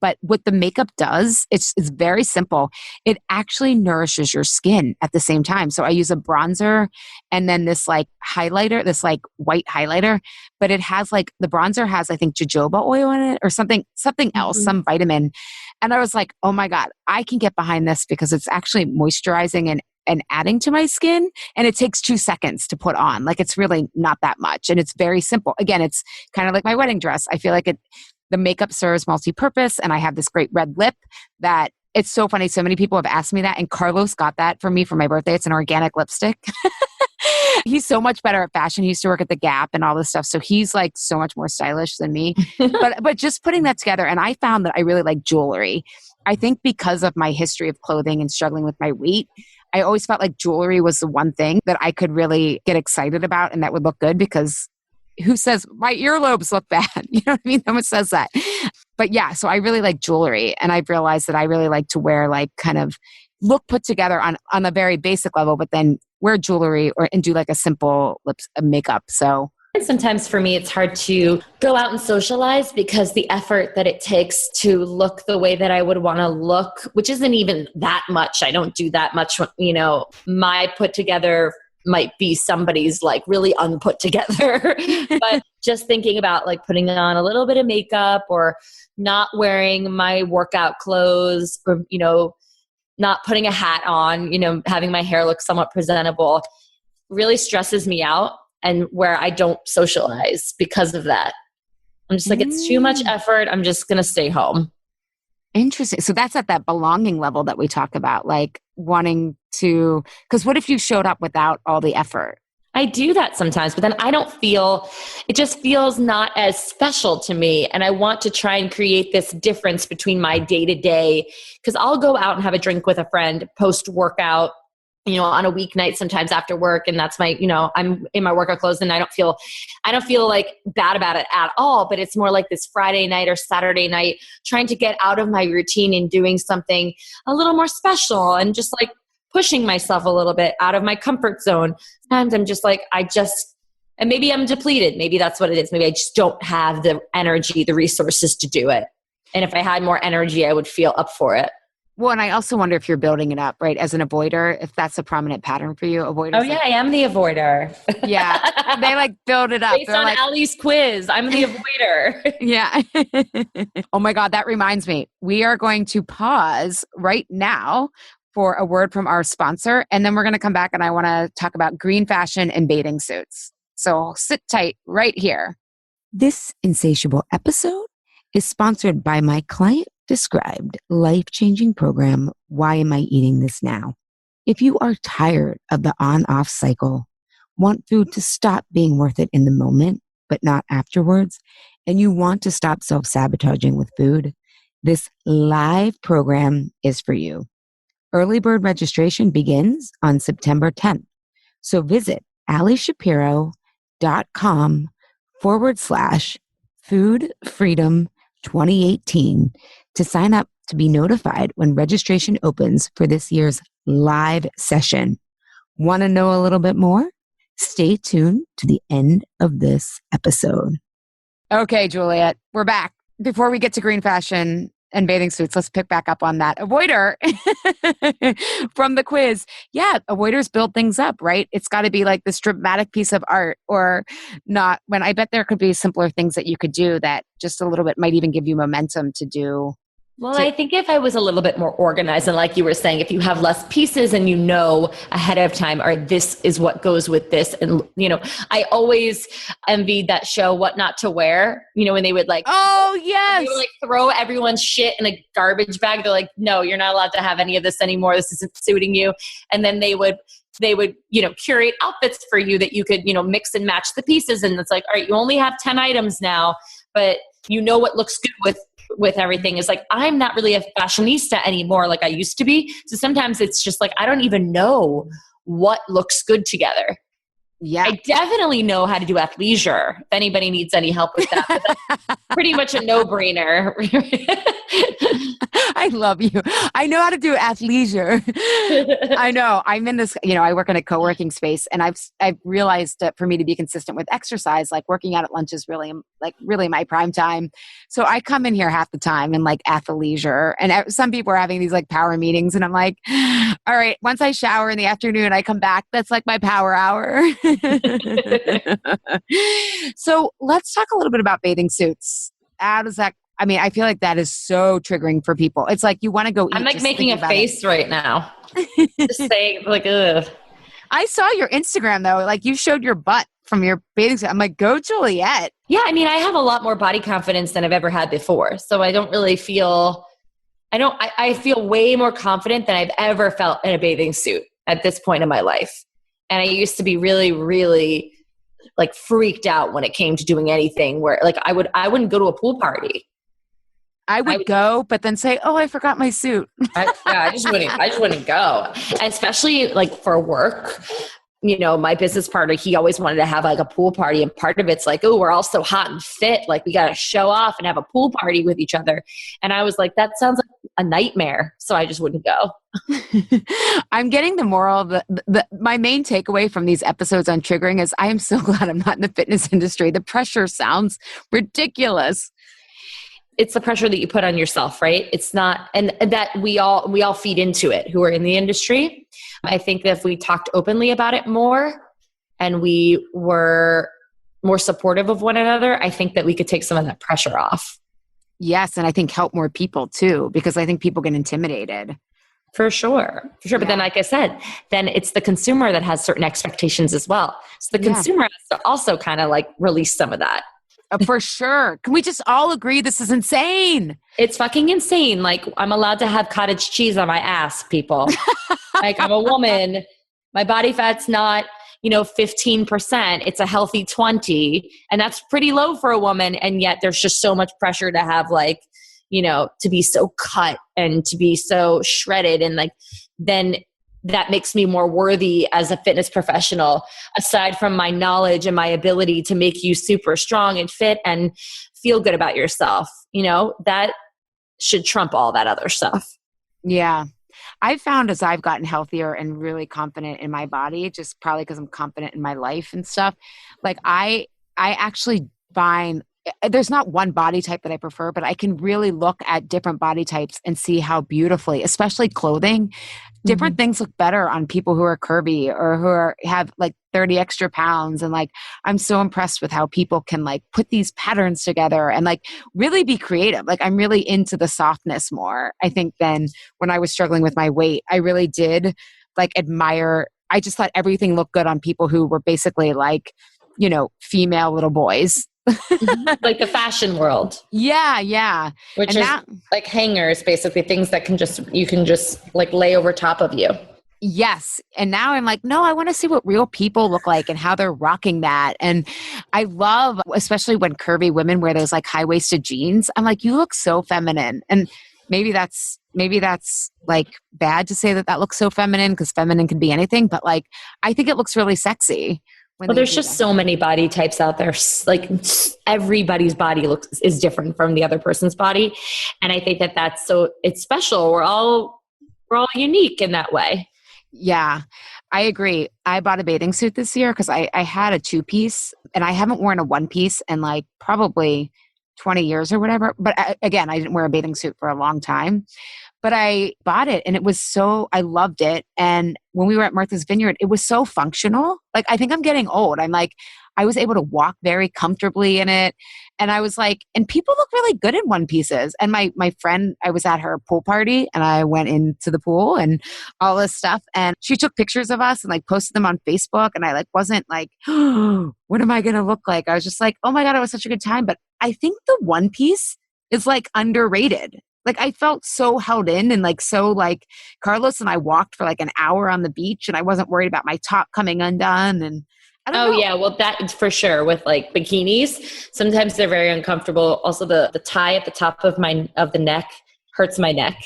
But what the makeup does, it's very simple. It actually nourishes your skin at the same time. So I use a bronzer and then this like highlighter, this like white highlighter, but it has like, the bronzer has, I think, jojoba oil in it or something else, some vitamin. And I was like, oh my God, I can get behind this because it's actually moisturizing and adding to my skin. And it takes 2 seconds to put on. Like it's really not that much. And it's very simple. Again, it's kind of like my wedding dress. I feel like the makeup serves multi-purpose, and I have this great red lip that it's so funny. So many people have asked me that, and Carlos got that for me for my birthday. It's an organic lipstick. He's so much better at fashion. He used to work at the Gap and all this stuff. So he's like so much more stylish than me. but just putting that together, and I found that I really like jewelry. I think because of my history of clothing and struggling with my weight, I always felt like jewelry was the one thing that I could really get excited about and that would look good, because who says my earlobes look bad? You know what I mean? No one says that. But yeah, so I really like jewelry, and I've realized that I really like to wear like kind of look put together on a very basic level, but then wear jewelry and do like a simple makeup. So and sometimes for me, it's hard to go out and socialize because the effort that it takes to look the way that I would want to look, which isn't even that much. I don't do that much. My put together might be somebody's like really unput together. But just thinking about like putting on a little bit of makeup or not wearing my workout clothes or, not putting a hat on, having my hair look somewhat presentable really stresses me out, and where I don't socialize because of that. I'm just like, it's too much effort. I'm just going to stay home. Interesting. So that's at that belonging level that we talk about, like wanting to, because what if you showed up without all the effort? I do that sometimes, but then it just feels not as special to me. And I want to try and create this difference between my day to day, because I'll go out and have a drink with a friend post workout, on a weeknight, sometimes after work. And that's my, I'm in my workout clothes, and I don't feel like bad about it at all, but it's more like this Friday night or Saturday night, trying to get out of my routine and doing something a little more special and just like pushing myself a little bit out of my comfort zone. Sometimes I'm just like, and maybe I'm depleted. Maybe that's what it is. Maybe I just don't have the energy, the resources to do it. And if I had more energy, I would feel up for it. Well, and I also wonder if you're building it up, right? As an avoider, if that's a prominent pattern for you. Avoiders. Oh yeah, I am the avoider. Yeah. They like build it up. Based on Ali's quiz, I'm the avoider. Yeah. Oh my God, that reminds me. We are going to pause right now for a word from our sponsor, and then we're going to come back and I want to talk about green fashion and bathing suits. So sit tight right here. This Insatiable episode is sponsored by my client described life-changing program, Why Am I Eating This Now? If you are tired of the on-off cycle, want food to stop being worth it in the moment, but not afterwards, and you want to stop self-sabotaging with food, this live program is for you. Early bird registration begins on September 10th. So visit alishapiro.com/food freedom 2018 to sign up to be notified when registration opens for this year's live session. Want to know a little bit more? Stay tuned to the end of this episode. Okay, Juliet, we're back. Before we get to green fashion and bathing suits, let's pick back up on that avoider from the quiz. Yeah, avoiders build things up, right? It's got to be like this dramatic piece of art or not. When I bet there could be simpler things that you could do that just a little bit might even give you momentum to do. Well, I think if I was a little bit more organized, and like you were saying, if you have less pieces and you know ahead of time, all right, this is what goes with this. And, I always envied that show, What Not to Wear, when they would oh, yes. They would throw everyone's shit in a garbage bag. They're like, no, you're not allowed to have any of this anymore. This isn't suiting you. And then they would curate outfits for you that you could, mix and match the pieces. And it's like, all right, you only have 10 items now, but what looks good with everything. Is like, I'm not really a fashionista anymore like I used to be. So sometimes it's just like, I don't even know what looks good together. Yeah. I definitely know how to do athleisure. If anybody needs any help with that, but that's pretty much a no-brainer. I love you. I know how to do athleisure. I know. I'm in this, I work in a co-working space, and I've realized that for me to be consistent with exercise, like working out at lunch is really my prime time. So I come in here half the time in athleisure, and some people are having these power meetings, and I'm like, all right, once I shower in the afternoon, I come back. That's my power hour. So let's talk a little bit about bathing suits. How does that, I feel like that is so triggering for people. It's like you want to go eat. I'm making a face right now. Just saying, ugh. I saw your Instagram though. You showed your butt from your bathing suit. I'm like, go Juliet. Yeah, I have a lot more body confidence than I've ever had before. So I don't really feel, I feel way more confident than I've ever felt in a bathing suit at this point in my life. And I used to be really, really freaked out when it came to doing anything where I wouldn't go to a pool party. I would go, but then say, oh, I forgot my suit. I just wouldn't go. And especially for work, my business partner, he always wanted to have a pool party. And part of it's oh, we're all so hot and fit. We got to show off and have a pool party with each other. And I was like, that sounds like a nightmare. So I just wouldn't go. I'm getting the moral. My main takeaway from these episodes on triggering is I am so glad I'm not in the fitness industry. The pressure sounds ridiculous. It's the pressure that you put on yourself, right? It's not, and that we all feed into it who are in the industry. I think that if we talked openly about it more and we were more supportive of one another, I think that we could take some of that pressure off. Yes. And I think help more people too, because I think people get intimidated. For sure. Yeah. But then, like I said, then it's the consumer that has certain expectations as well. So the consumer has to also kind of release some of that. For sure. Can we just all agree this is insane? It's fucking insane. I'm allowed to have cottage cheese on my ass, people. I'm a woman. My body fat's not, 15%. It's a healthy 20. And that's pretty low for a woman. And yet there's just so much pressure to have to be so cut and to be so shredded. And then that makes me more worthy as a fitness professional, aside from my knowledge and my ability to make you super strong and fit and feel good about yourself. That should trump all that other stuff. Yeah. I've found as I've gotten healthier and really confident in my body, just probably because I'm confident in my life and stuff, I actually find there's not one body type that I prefer, but I can really look at different body types and see how beautifully, especially clothing, different things look better on people who are curvy or who have 30 extra pounds. And I'm so impressed with how people can put these patterns together and really be creative. I'm really into the softness more, I think, than when I was struggling with my weight. I really did admire, I just thought everything looked good on people who were basically female little boys. The fashion world. Yeah. Which is hangers, basically things that you can just lay over top of you. Yes. And now I'm no, I want to see what real people look like and how they're rocking that. And I love, especially when curvy women wear those high-waisted jeans. I'm you look so feminine. And maybe that's bad to say that looks so feminine, because feminine can be anything, but I think it looks really sexy when Well, they there's do just that. so many body types out there. Like everybody's body is different from the other person's body. And I think it's special. We're all unique in that way. Yeah, I agree. I bought a bathing suit this year because I had a 2-piece and I haven't worn a 1-piece in like probably 20 years or whatever. But again, I didn't wear a bathing suit for a long time. But I bought it and I loved it. And when we were at Martha's Vineyard, it was so functional. Like, I think I'm getting old. I was able to walk very comfortably in it. And I was like, and people look really good in 1-pieces. And my friend, I was at her pool party and I went into the pool and all this stuff. And she took pictures of us and like posted them on Facebook. And I like, wasn't like, oh, what am I going to look like? I was just like, oh my God, it was such a good time. But I think the 1-piece is like underrated. Like I felt so held in and like so like Carlos and I walked for like an hour on the beach and I wasn't worried about my top coming undone. And I don't know. Yeah. Well, that's for sure with like bikinis. Sometimes they're very uncomfortable. Also the tie at the top of the neck hurts my neck.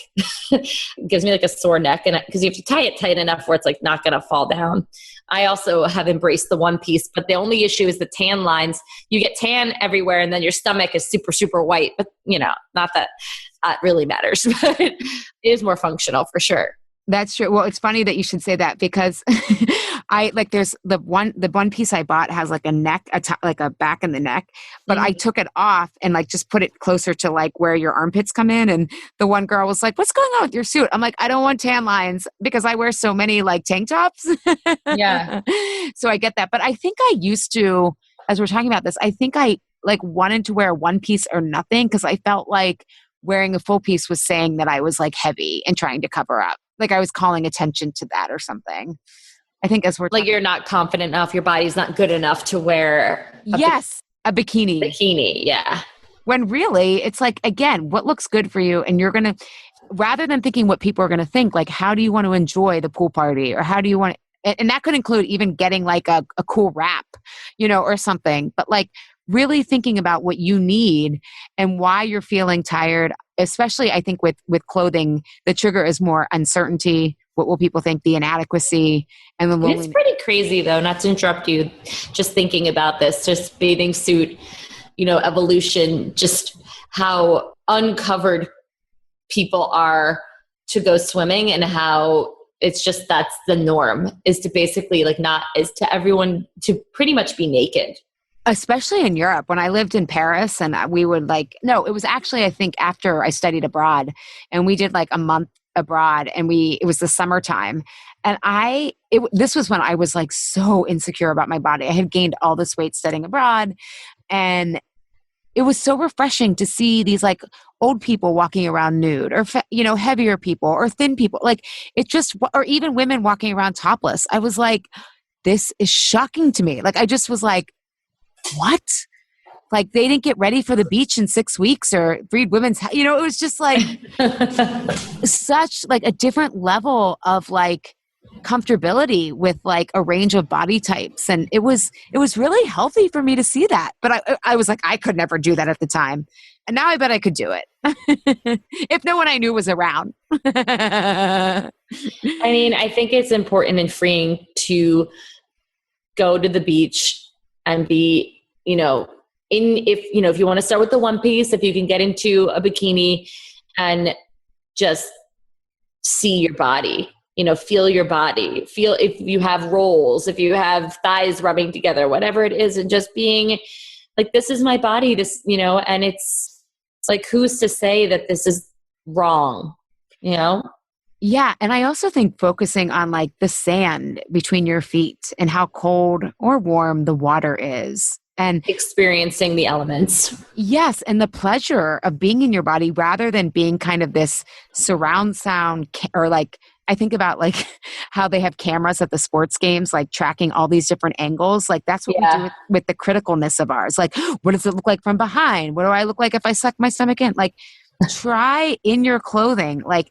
Gives me like a sore neck. And because you have to tie it tight enough where it's like not going to fall down. I also have embraced the 1-piece, but the only issue is the tan lines. You get tan everywhere and then your stomach is super, super white, but not that really matters, but it is more functional for sure. That's true. Well, it's funny that you should say that because there's the 1-piece I bought has like a neck, like a back in the neck, but I took it off and like just put it closer to like where your armpits come in. And the one girl was like, what's going on with your suit? I'm like, I don't want tan lines because I wear so many like tank tops. Yeah. So I get that. But I think I used to, as we're talking about this, I think I like wanted to wear a 1-piece or nothing because I felt like wearing a full piece was saying that I was like heavy and trying to cover up. Like I was calling attention to that or something. I think as we're like you're not confident enough, your body's not good enough to wear a bikini. Bikini, yeah. When really it's like, again, what looks good for you, and you're going to, rather than thinking what people are going to think, like how do you want to enjoy the pool party, or how do you want to, and that could include even getting like a cool wrap, or something, but like really thinking about what you need and why you're feeling tired. Especially I think with clothing, the trigger is more uncertainty. What will people think? The inadequacy and the loneliness. It's pretty crazy though, not to interrupt you, just thinking about this, just bathing suit, evolution, just how uncovered people are to go swimming and how it's just, that's the norm, is to basically is to everyone to pretty much be naked. Especially in Europe. When I lived in Paris and we would it was actually, I think after I studied abroad and we did like a month abroad and it was the summertime. And this was when I was like so insecure about my body. I had gained all this weight studying abroad. And it was so refreshing to see these like old people walking around nude or, heavier people or thin people. Like it just, or even women walking around topless. I was like, this is shocking to me. Like I just was like, what? Like they didn't get ready for the beach in 6 weeks or breed women's, it was just like such like a different level of like comfortability with like a range of body types. And it was really healthy for me to see that. But I was like, I could never do that at the time. And now I bet I could do it if no one I knew was around. I mean, I think it's important and freeing to go to the beach and be, if you want to start with the 1-piece, if you can get into a bikini and just see your body, feel your body, feel if you have rolls, if you have thighs rubbing together, whatever it is, and just being like, this is my body, this, and it's like, who's to say that this is wrong, Yeah. And I also think focusing on like the sand between your feet and how cold or warm the water is. And experiencing the elements. Yes. And the pleasure of being in your body rather than being kind of this surround sound or like, I think about like how they have cameras at the sports games, like tracking all these different angles. Like that's what we do with the criticalness of ours. Like, what does it look like from behind? What do I look like if I suck my stomach in? Like try in your clothing, like,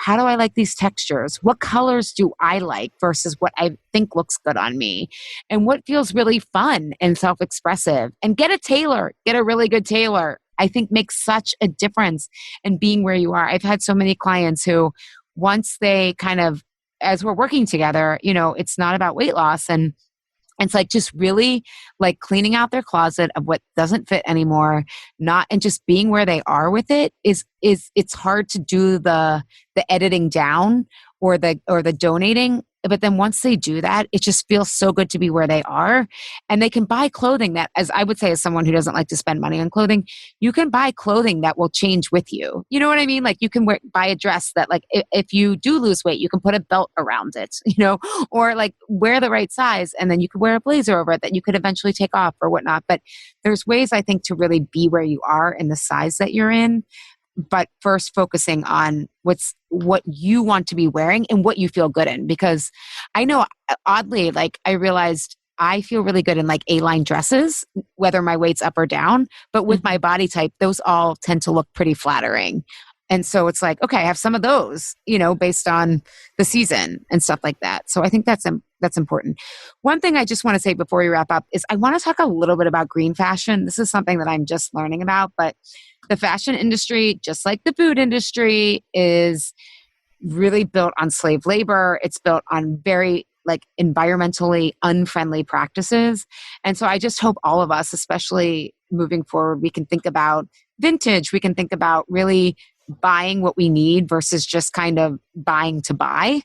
how do I like these textures? What colors do I like versus what I think looks good on me? And what feels really fun and self-expressive? And get a really good tailor. I think makes such a difference in being where you are. I've had so many clients who once they kind of, as we're working together, it's not about weight loss. And It's like just really like cleaning out their closet of what doesn't fit anymore, and just being where they are with it is it's hard to do the editing down or the donating. But then once they do that, it just feels so good to be where they are. And they can buy clothing that, as I would say, as someone who doesn't like to spend money on clothing, you can buy clothing that will change with you. You know what I mean? Like you can buy a dress that like, if you do lose weight, you can put a belt around it, or like wear the right size. And then you could wear a blazer over it that you could eventually take off or whatnot. But there's ways, I think, to really be where you are in the size that you're in, but first focusing on what you want to be wearing and what you feel good in. Because I know, oddly, like I realized I feel really good in like A-line dresses, whether my weight's up or down, but with my body type, those all tend to look pretty flattering. And so it's like, okay, I have some of those, based on the season and stuff like that. So I think that's important. One thing I just want to say before we wrap up is I want to talk a little bit about green fashion. This is something that I'm just learning about, but the fashion industry, just like the food industry, is really built on slave labor. It's built on very like environmentally unfriendly practices. And so I just hope all of us, especially moving forward, we can think about vintage. We can think about really buying what we need versus just kind of buying to buy.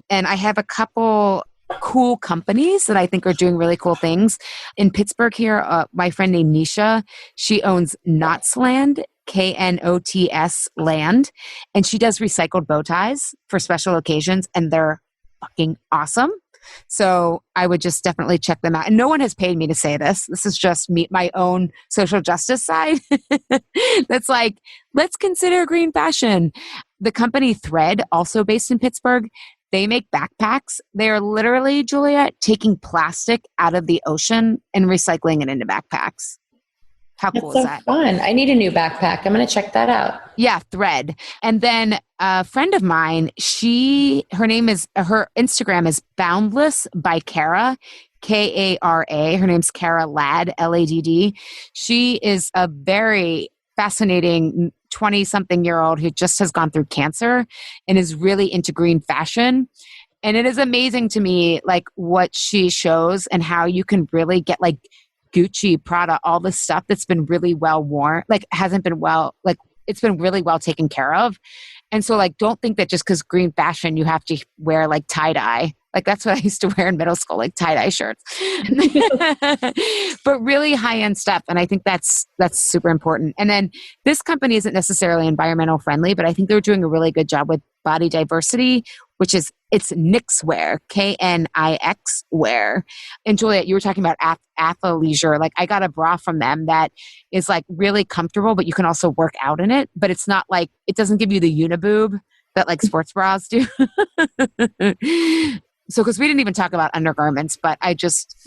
And I have a couple cool companies that I think are doing really cool things. In Pittsburgh here, my friend named Nisha, she owns Knotsland, Knots Land, and she does recycled bow ties for special occasions, and they're fucking awesome. So I would just definitely check them out. And no one has paid me to say this. This is just my own social justice side. That's like, let's consider green fashion. The company Thread, also based in Pittsburgh, they make backpacks. They're literally, Juliet, taking plastic out of the ocean and recycling it into backpacks. How cool is that? Fun. I need a new backpack. I'm going to check that out. Yeah, Thread. And then a friend of mine, her Instagram is Boundless by Kara, Kara. Her name's Kara Ladd, Ladd. She is a very fascinating 20-something-year-old who just has gone through cancer and is really into green fashion. And it is amazing to me, like what she shows and how you can really get like Gucci, Prada, all this stuff that's been really well worn, like hasn't been well, like it's been really well taken care of. And so like, don't think that just because green fashion, you have to wear like tie-dye. Like that's what I used to wear in middle school, like tie-dye shirts, but really high-end stuff. And I think that's super important. And then this company isn't necessarily environmental friendly, but I think they're doing a really good job with body diversity, it's Knix wear, Knix wear. And Juliet, you were talking about athleisure. Like I got a bra from them that is like really comfortable, but you can also work out in it. But it's not like, it doesn't give you the uniboob that like sports bras do. So, because we didn't even talk about undergarments, but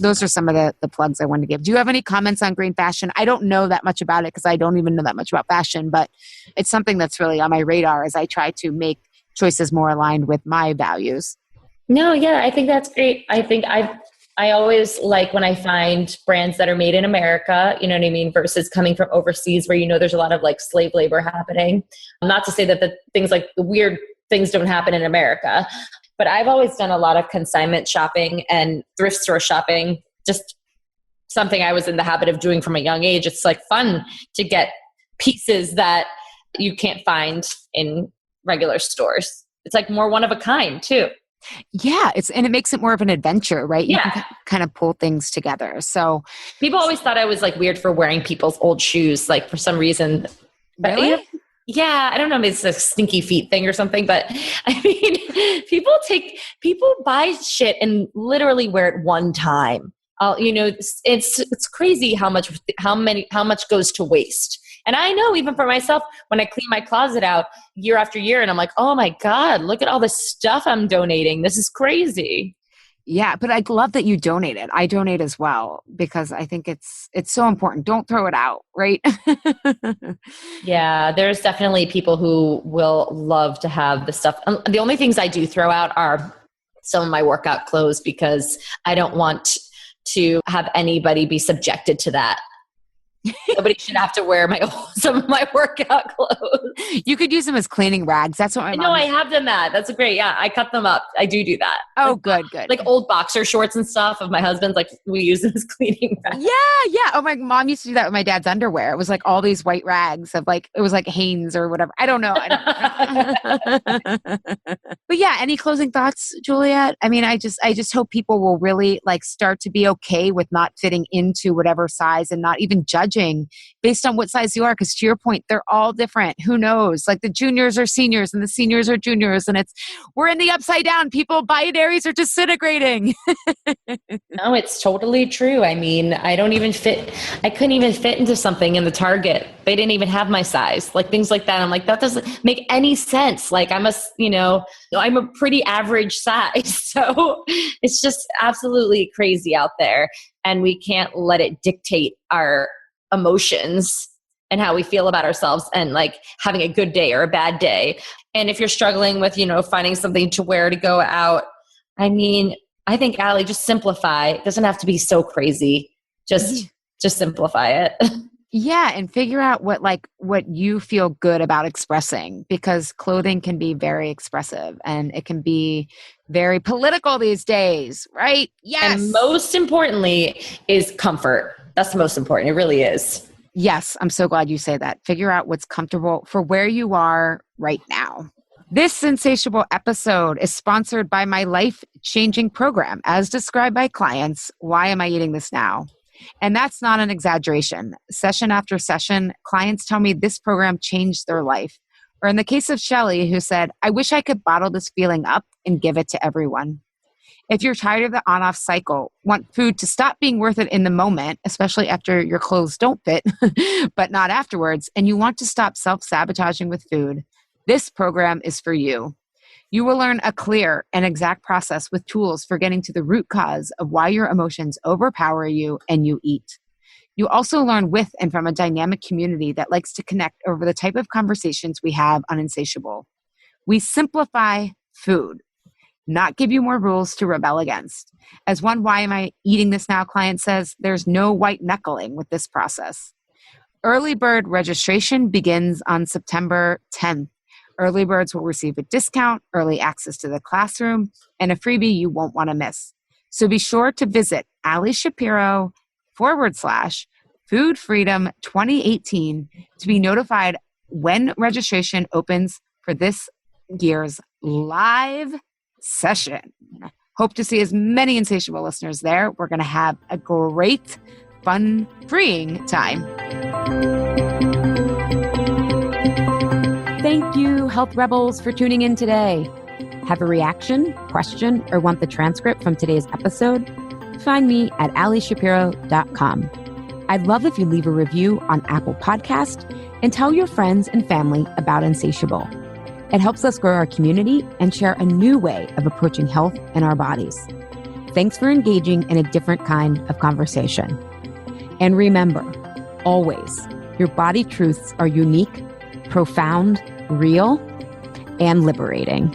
those are some of the plugs I wanted to give. Do you have any comments on green fashion? I don't know that much about it because I don't even know that much about fashion, but it's something that's really on my radar as I try to make choices more aligned with my values. No, yeah, I think that's great. I think I always like when I find brands that are made in America, you know what I mean, versus coming from overseas where, there's a lot of like slave labor happening. Not to say that the things like the weird things don't happen in America, but I've always done a lot of consignment shopping and thrift store shopping, just something I was in the habit of doing from a young age. It's like fun to get pieces that you can't find in regular stores. It's like more one of a kind too. Yeah, and it makes it more of an adventure, right? You Yeah. can kind of pull things together. So people always thought I was like weird for wearing people's old shoes, like for some reason. But, really? Yeah, I don't know if it's a stinky feet thing or something, but I mean, people buy shit and literally wear it one time. It's crazy how much goes to waste. And I know even for myself, when I clean my closet out year after year, and I'm like, oh my God, look at all the stuff I'm donating. This is crazy. Yeah, but I love that you donated. I donate as well because I think it's so important. Don't throw it out, right? Yeah, there's definitely people who will love to have the stuff. The only things I do throw out are some of my workout clothes because I don't want to have anybody be subjected to that. Nobody should have to wear some of my workout clothes. You could use them as cleaning rags. That's what my mom. No, I have done that. That's great. Yeah, I cut them up. I do that. Oh, good. Like old boxer shorts and stuff of my husband's, like we use them as cleaning rags. Yeah. Oh, my mom used to do that with my dad's underwear. It was like all these white rags of like, it was like Hanes or whatever. I don't know. But yeah, any closing thoughts, Juliet? I mean, I just hope people will really like start to be okay with not fitting into whatever size and not even judging based on what size you are. Because to your point, they're all different. Who knows? Like the juniors are seniors and the seniors are juniors, and we're in the upside down. People, binaries are disintegrating. No, it's totally true. I mean, I couldn't even fit into something in the Target. They didn't even have my size, like things like that. I'm like, that doesn't make any sense. Like I'm a pretty average size. So it's just absolutely crazy out there. And we can't let it dictate our emotions and how we feel about ourselves and like having a good day or a bad day. And if you're struggling with, finding something to wear to go out, I mean, I think, Ali, just simplify. It doesn't have to be so crazy. Just simplify it. Yeah. And figure out what you feel good about expressing, because clothing can be very expressive and it can be very political these days, right? Yes. And most importantly is comfort. That's the most important. It really is. Yes. I'm so glad you say that. Figure out what's comfortable for where you are right now. This Insatiable episode is sponsored by my life-changing program, as described by clients. Why am I eating this now? And that's not an exaggeration. Session after session, clients tell me this program changed their life. Or in the case of Shelly, who said, I wish I could bottle this feeling up and give it to everyone. If you're tired of the on-off cycle, want food to stop being worth it in the moment, especially after your clothes don't fit, but not afterwards, and you want to stop self-sabotaging with food, this program is for you. You will learn a clear and exact process with tools for getting to the root cause of why your emotions overpower you and you eat. You also learn with and from a dynamic community that likes to connect over the type of conversations we have on Insatiable. We simplify food, not give you more rules to rebel against. As one Why Am I Eating This Now client says, there's no white knuckling with this process. Early bird registration begins on September 10th. Early birds will receive a discount, early access to the classroom, and a freebie you won't want to miss. So be sure to visit Ali Shapiro /Food Freedom 2018 to be notified when registration opens for this year's live session. Hope to see as many Insatiable listeners there. We're going to have a great, fun, freeing time. Thank you, Health Rebels, for tuning in today. Have a reaction, question, or want the transcript from today's episode? Find me at alishapiro.com. I'd love if you leave a review on Apple Podcast and tell your friends and family about Insatiable. It helps us grow our community and share a new way of approaching health in our bodies. Thanks for engaging in a different kind of conversation. And remember, always, your body truths are unique, profound, real, and liberating.